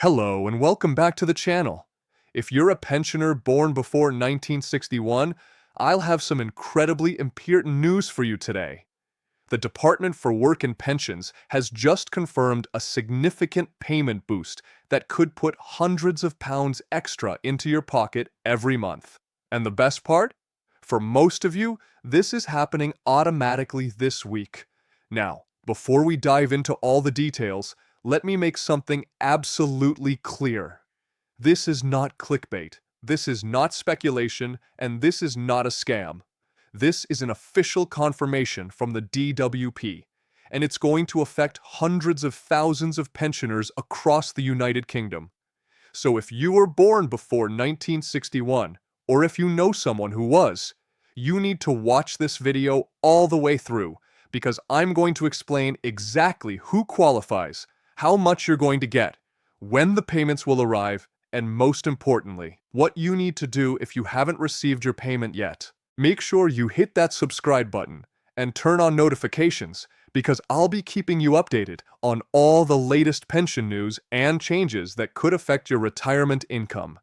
Hello and welcome back to the channel. If you're a pensioner born before 1961, I'll have some incredibly important news for you today. The Department for Work and Pensions has just confirmed a significant payment boost that could put hundreds of pounds extra into your pocket every month. And the best part? For most of you, this is happening automatically this week. Now, before we dive into all the details, let me make something absolutely clear. This is not clickbait, this is not speculation, and this is not a scam. This is an official confirmation from the DWP, and it's going to affect hundreds of thousands of pensioners across the United Kingdom. So if you were born before 1961, or if you know someone who was, you need to watch this video all the way through, because I'm going to explain exactly who qualifies, how much you're going to get, when the payments will arrive, and most importantly, what you need to do if you haven't received your payment yet. Make sure you hit that subscribe button and turn on notifications because I'll be keeping you updated on all the latest pension news and changes that could affect your retirement income.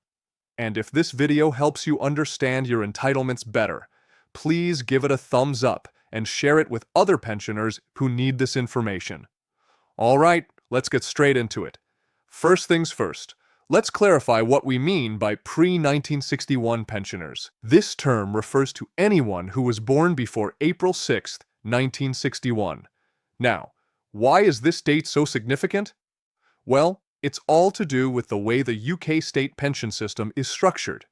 And if this video helps you understand your entitlements better, please give it a thumbs up and share it with other pensioners who need this information. All right, let's get straight into it. First things first, let's clarify what we mean by pre-1961 pensioners. This term refers to anyone who was born before April 6, 1961. Now, why is this date so significant? Well, it's all to do with the way the UK state pension system is structured.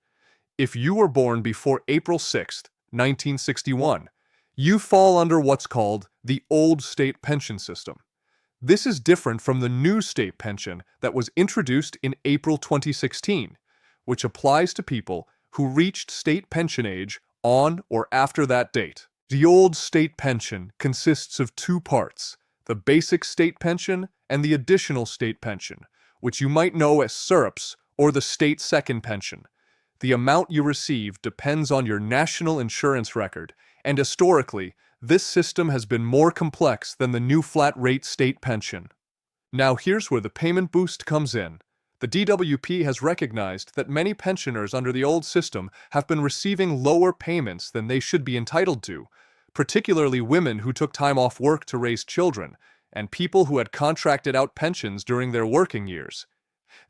If you were born before April 6, 1961, you fall under what's called the old state pension system. This is different from the new state pension that was introduced in April 2016, which applies to people who reached state pension age on or after that date. The old state pension consists of two parts, the basic state pension and the additional state pension, which you might know as SERPs or the state second pension. The amount you receive depends on your national insurance record, and historically, this system has been more complex than the new flat-rate state pension. Now here's where the payment boost comes in. The DWP has recognized that many pensioners under the old system have been receiving lower payments than they should be entitled to, particularly women who took time off work to raise children, and people who had contracted out pensions during their working years.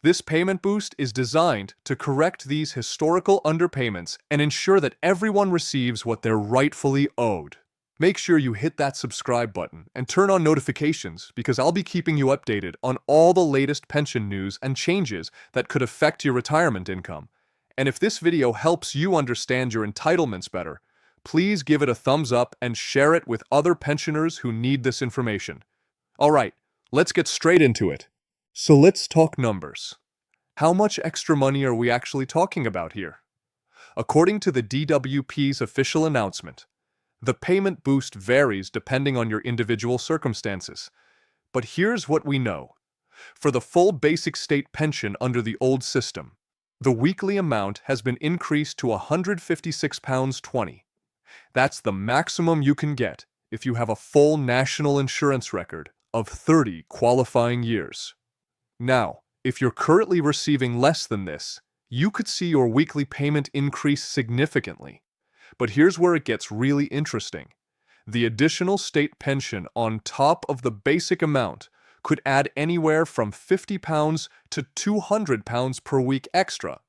This payment boost is designed to correct these historical underpayments and ensure that everyone receives what they're rightfully owed. Make sure you hit that subscribe button and turn on notifications because I'll be keeping you updated on all the latest pension news and changes that could affect your retirement income. And if this video helps you understand your entitlements better, please give it a thumbs up and share it with other pensioners who need this information. All right, let's get straight into it. So let's talk numbers. How much extra money are we actually talking about here? According to the DWP's official announcement, the payment boost varies depending on your individual circumstances. But here's what we know. For the full basic state pension under the old system, the weekly amount has been increased to £156.20. That's the maximum you can get if you have a full national insurance record of 30 qualifying years. Now, if you're currently receiving less than this, you could see your weekly payment increase significantly. But here's where it gets really interesting. The additional state pension on top of the basic amount could add anywhere from £50 to £200 per week extra,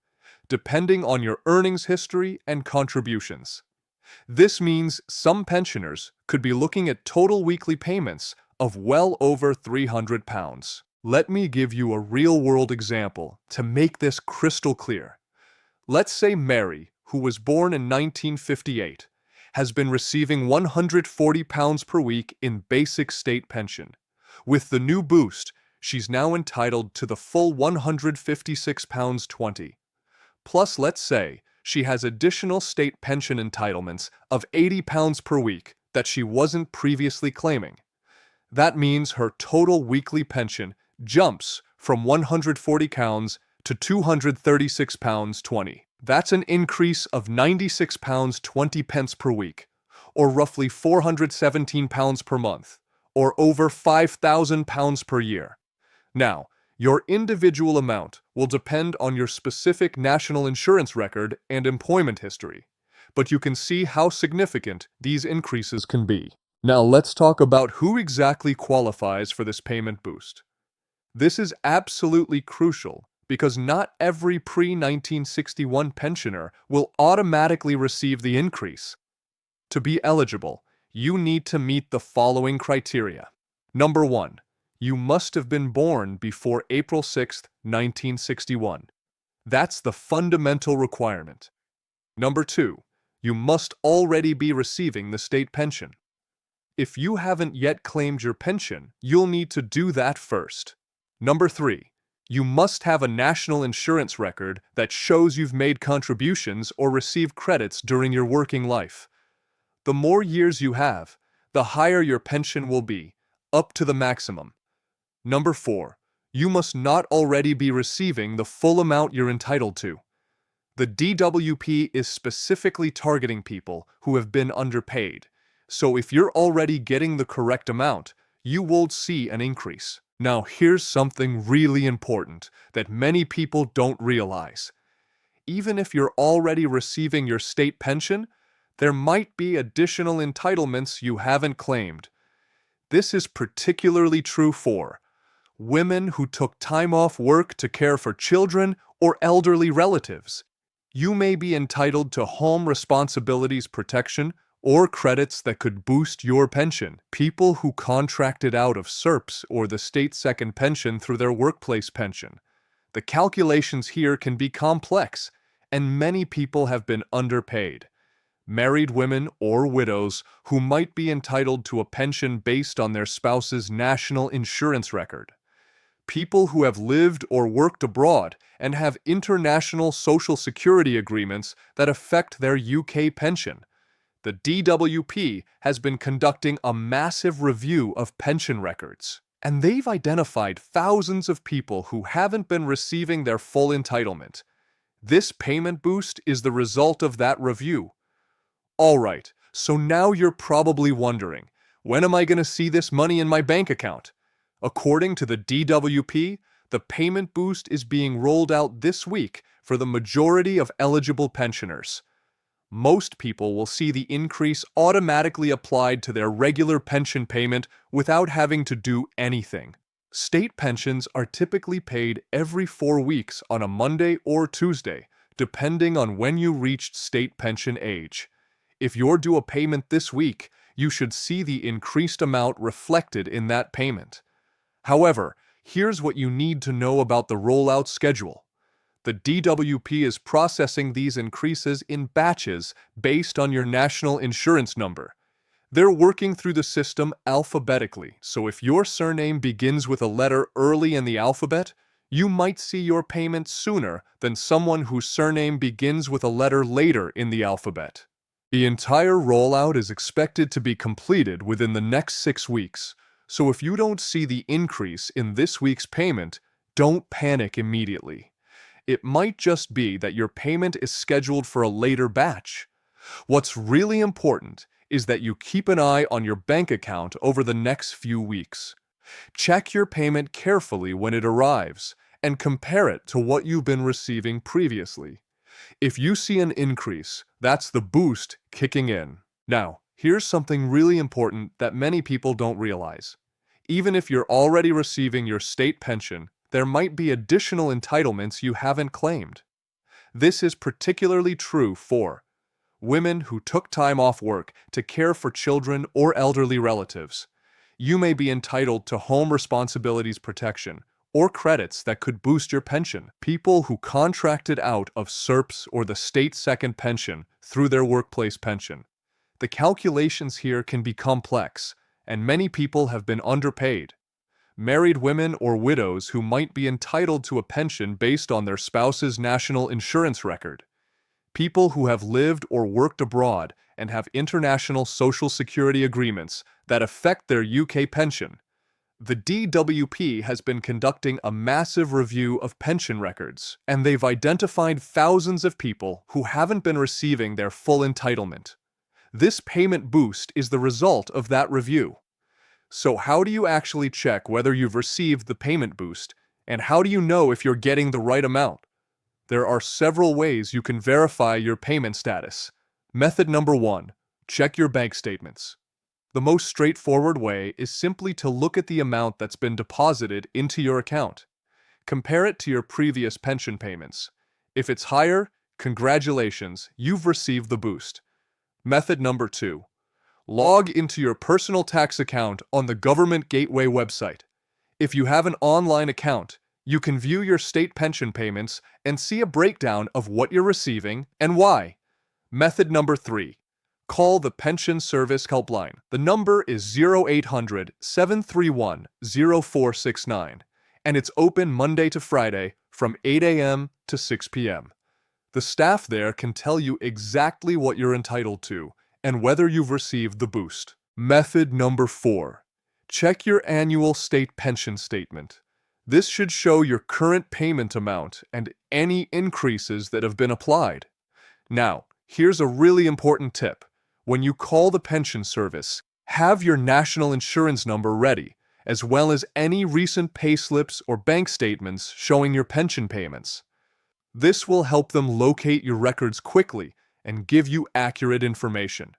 depending on your earnings history and contributions. This means some pensioners could be looking at total weekly payments of well over £300. Let me give you a real-world example to make this crystal clear. Let's say Mary, who was born in 1958, has been receiving £140 per week in basic state pension. With the new boost, she's now entitled to the full £156.20. Plus, let's say she has additional state pension entitlements of £80 per week that she wasn't previously claiming. That means her total weekly pension jumps from £140 to £236.20. That's an increase of £96.20 per week, or roughly £417 per month, or over £5,000 per year. Now, Your individual amount will depend on your specific national insurance record and employment history, but you can see how significant these increases can be. Now let's talk about who exactly qualifies for this payment boost. This is absolutely crucial because not every pre-1961 pensioner will automatically receive the increase. To be eligible, you need to meet the following criteria. Number 1. You must have been born before April 6, 1961. That's the fundamental requirement. Number 2. You must already be receiving the state pension. If you haven't yet claimed your pension, you'll need to do that first. Number 3. You must have a national insurance record that shows you've made contributions or received credits during your working life. The more years you have, the higher your pension will be, up to the maximum. Number 4. You must not already be receiving the full amount you're entitled to. The DWP is specifically targeting people who have been underpaid, so if you're already getting the correct amount, you won't see an increase. Now here's something really important that many people don't realize. Even if you're already receiving your state pension, there might be additional entitlements you haven't claimed. This is particularly true for women who took time off work to care for children or elderly relatives. You may be entitled to home responsibilities protection or credits that could boost your pension. People who contracted out of SERPs or the state second pension through their workplace pension. The calculations here can be complex, and many people have been underpaid. Married women or widows who might be entitled to a pension based on their spouse's national insurance record. People who have lived or worked abroad and have international social security agreements that affect their UK pension. The DWP has been conducting a massive review of pension records, and they've identified thousands of people who haven't been receiving their full entitlement. This payment boost is the result of that review. Alright, so now you're probably wondering, when am I going to see this money in my bank account? According to the DWP, the payment boost is being rolled out this week for the majority of eligible pensioners. Most people will see the increase automatically applied to their regular pension payment without having to do anything. State pensions are typically paid every 4 weeks on a Monday or Tuesday, depending on when you reached state pension age. If you're due a payment this week, you should see the increased amount reflected in that payment. However, here's what you need to know about the rollout schedule. The DWP is processing these increases in batches based on your national insurance number. They're working through the system alphabetically, so if your surname begins with a letter early in the alphabet, you might see your payment sooner than someone whose surname begins with a letter later in the alphabet. The entire rollout is expected to be completed within the next 6 weeks, so if you don't see the increase in this week's payment, don't panic immediately. It might just be that your payment is scheduled for a later batch. What's really important is that you keep an eye on your bank account over the next few weeks. Check your payment carefully when it arrives and compare it to what you've been receiving previously. If you see an increase, that's the boost kicking in. Now, here's something really important that many people don't realize. Even if you're already receiving your state pension, there might be additional entitlements you haven't claimed. This is particularly true for women who took time off work to care for children or elderly relatives. You may be entitled to home responsibilities protection or credits that could boost your pension. People who contracted out of SERPs or the state second pension through their workplace pension. The calculations here can be complex, and many people have been underpaid. Married women or widows who might be entitled to a pension based on their spouse's national insurance record. People who have lived or worked abroad and have international social security agreements that affect their UK pension. The DWP has been conducting a massive review of pension records, and they've identified thousands of people who haven't been receiving their full entitlement. This payment boost is the result of that review. So how do you actually check whether you've received the payment boost? And how do you know if you're getting the right amount? There are several ways you can verify your payment status. Method number 1, check your bank statements. The most straightforward way is simply to look at the amount that's been deposited into your account. Compare it to your previous pension payments. If it's higher, congratulations, you've received the boost. Method number 2, log into your personal tax account on the Government Gateway website. If you have an online account, you can view your state pension payments and see a breakdown of what you're receiving and why. Method number 3, call the Pension Service Helpline. The number is 0800-731-0469, and it's open Monday to Friday from 8 a.m. to 6 p.m. The staff there can tell you exactly what you're entitled to and whether you've received the boost. Method number 4, check your annual state pension statement. This should show your current payment amount and any increases that have been applied. Now, here's a really important tip. When you call the pension service, have your national insurance number ready, as well as any recent payslips or bank statements showing your pension payments. This will help them locate your records quickly and give you accurate information.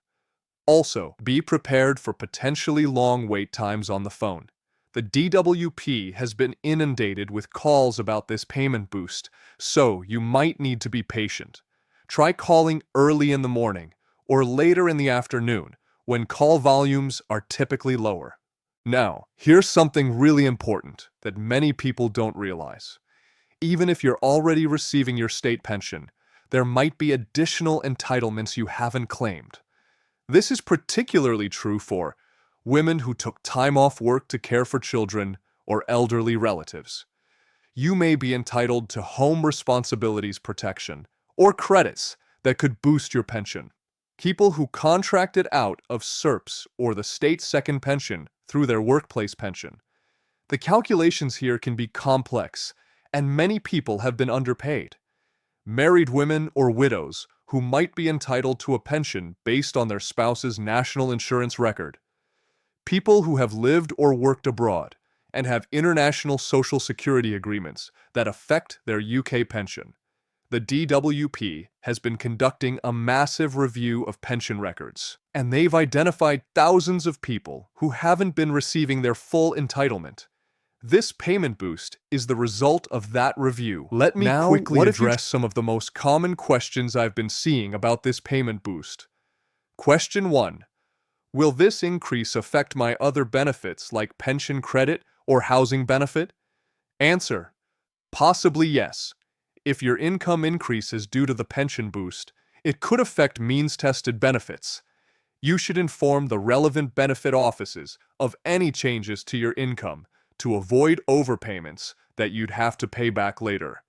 Also, be prepared for potentially long wait times on the phone. The DWP has been inundated with calls about this payment boost, so you might need to be patient. Try calling early in the morning or later in the afternoon when call volumes are typically lower. Now, here's something really important that many people don't realize. Even if you're already receiving your state pension, there might be additional entitlements you haven't claimed. This is particularly true for women who took time off work to care for children or elderly relatives. You may be entitled to home responsibilities protection or credits that could boost your pension. People who contracted out of SERPs or the state's second pension through their workplace pension. The calculations here can be complex, and many people have been underpaid. Married women or widows who might be entitled to a pension based on their spouse's national insurance record. People who have lived or worked abroad and have international social security agreements that affect their UK pension. The DWP has been conducting a massive review of pension records, and they've identified thousands of people who haven't been receiving their full entitlement. This payment boost is the result of that review. Let me quickly address some of the most common questions I've been seeing about this payment boost. Question 1. Will this increase affect my other benefits like pension credit or housing benefit? Answer: possibly yes. If your income increases due to the pension boost, it could affect means-tested benefits. You should inform the relevant benefit offices of any changes to your income to avoid overpayments that you'd have to pay back later.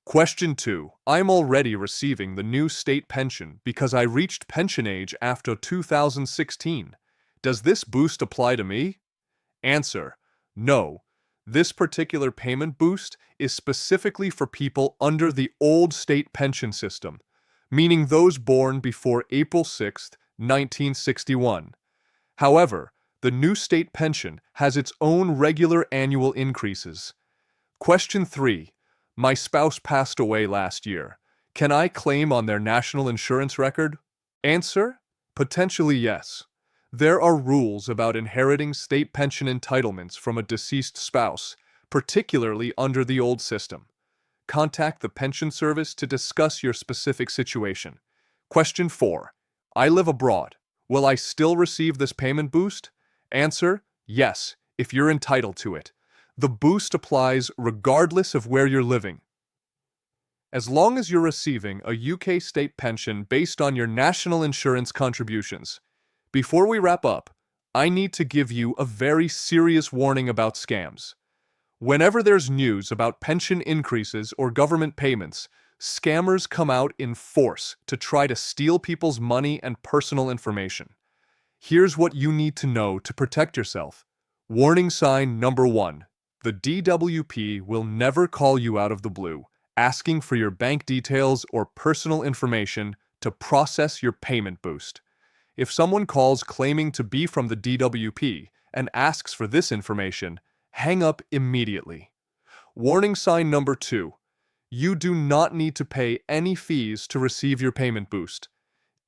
Question 2. I'm already receiving the new state pension because I reached pension age after 2016. Does this boost apply to me? Answer: no. This particular payment boost is specifically for people under the old state pension system, meaning those born before April 6, 1961. However, the new state pension has its own regular annual increases. Question 3. My spouse passed away last year. Can I claim on their national insurance record? Answer: potentially yes. There are rules about inheriting state pension entitlements from a deceased spouse, particularly under the old system. Contact the pension service to discuss your specific situation. Question 4. I live abroad. Will I still receive this payment boost? Answer: yes, if you're entitled to it. The boost applies regardless of where you're living. As long as you're receiving a UK state pension based on your national insurance contributions. Before we wrap up, I need to give you a very serious warning about scams. Whenever there's news about pension increases or government payments, scammers come out in force to try to steal people's money and personal information. Here's what you need to know to protect yourself. Warning sign number 1. The DWP will never call you out of the blue, asking for your bank details or personal information to process your payment boost. If someone calls claiming to be from the DWP and asks for this information, hang up immediately. Warning sign number 2. You do not need to pay any fees to receive your payment boost.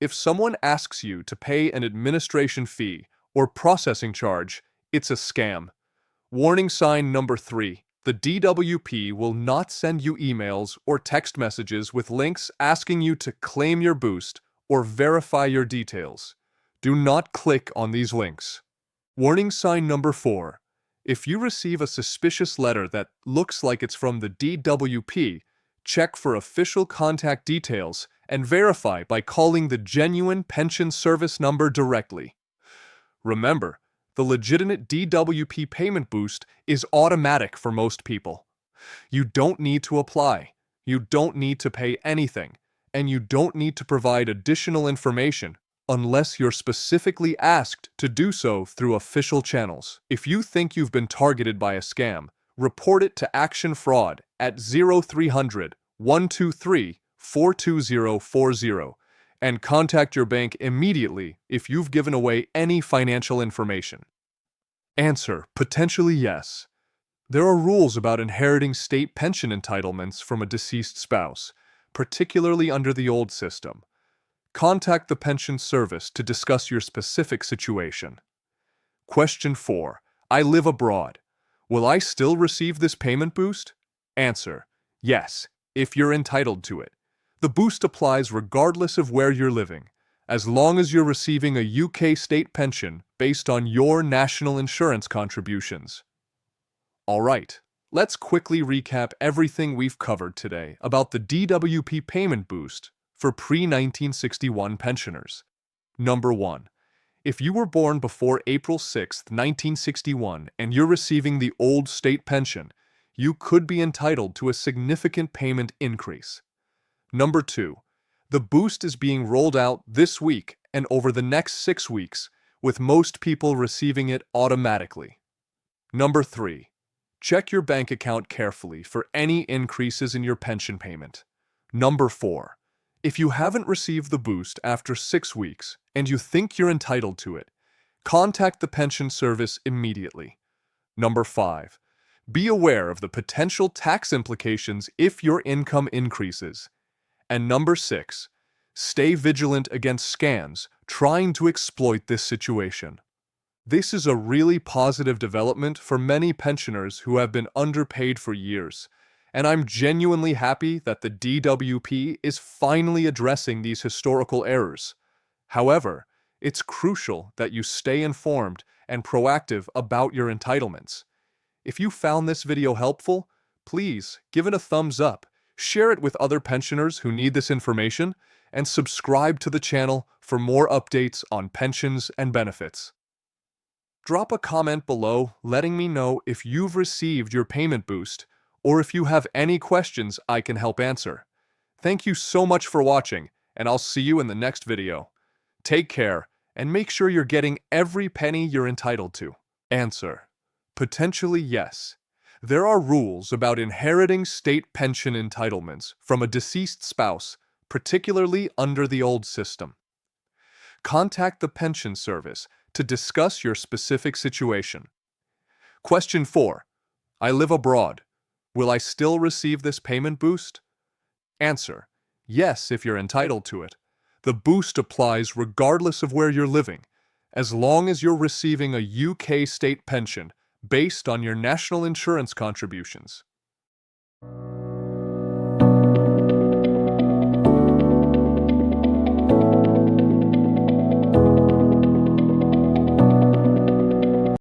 If someone asks you to pay an administration fee or processing charge, it's a scam. Warning sign number 3. The DWP will not send you emails or text messages with links asking you to claim your boost or verify your details. Do not click on these links. Warning sign number 4. If you receive a suspicious letter that looks like it's from the DWP, check for official contact details and verify by calling the genuine pension service number directly. Remember, the legitimate DWP payment boost is automatic for most people. You don't need to apply, you don't need to pay anything, and you don't need to provide additional information unless you're specifically asked to do so through official channels. If you think you've been targeted by a scam, report it to Action Fraud at 0300 123 42040 and contact your bank immediately if you've given away any financial information. Answer: potentially yes. There are rules about inheriting state pension entitlements from a deceased spouse, particularly under the old system. Contact the pension service to discuss your specific situation. Question 4. I live abroad. Will I still receive this payment boost? Answer: yes, if you're entitled to it. The boost applies regardless of where you're living, as long as you're receiving a UK state pension based on your national insurance contributions. Alright, let's quickly recap everything we've covered today about the DWP payment boost for pre-1961 pensioners. Number 1. If you were born before April 6, 1961, and you're receiving the old state pension, you could be entitled to a significant payment increase. Number 2. The boost is being rolled out this week and over the next 6 weeks, with most people receiving it automatically. Number 3. Check your bank account carefully for any increases in your pension payment. Number 4. If you haven't received the boost after 6 weeks and you think you're entitled to it, contact the pension service immediately. Number 5. Be aware of the potential tax implications if your income increases. And number 6. Stay vigilant against scams trying to exploit this situation. This is a really positive development for many pensioners who have been underpaid for years, and I'm genuinely happy that the DWP is finally addressing these historical errors. However, it's crucial that you stay informed and proactive about your entitlements. If you found this video helpful, please give it a thumbs up, share it with other pensioners who need this information, and subscribe to the channel for more updates on pensions and benefits. Drop a comment below letting me know if you've received your payment boost or if you have any questions I can help answer. Thank you so much for watching, and I'll see you in the next video. Take care, and make sure you're getting every penny you're entitled to. Answer: potentially yes. There are rules about inheriting state pension entitlements from a deceased spouse, particularly under the old system. Contact the pension service to discuss your specific situation. Question 4. I live abroad. Will I still receive this payment boost? Answer: yes, if you're entitled to it. The boost applies regardless of where you're living, as long as you're receiving a UK state pension based on your national insurance contributions.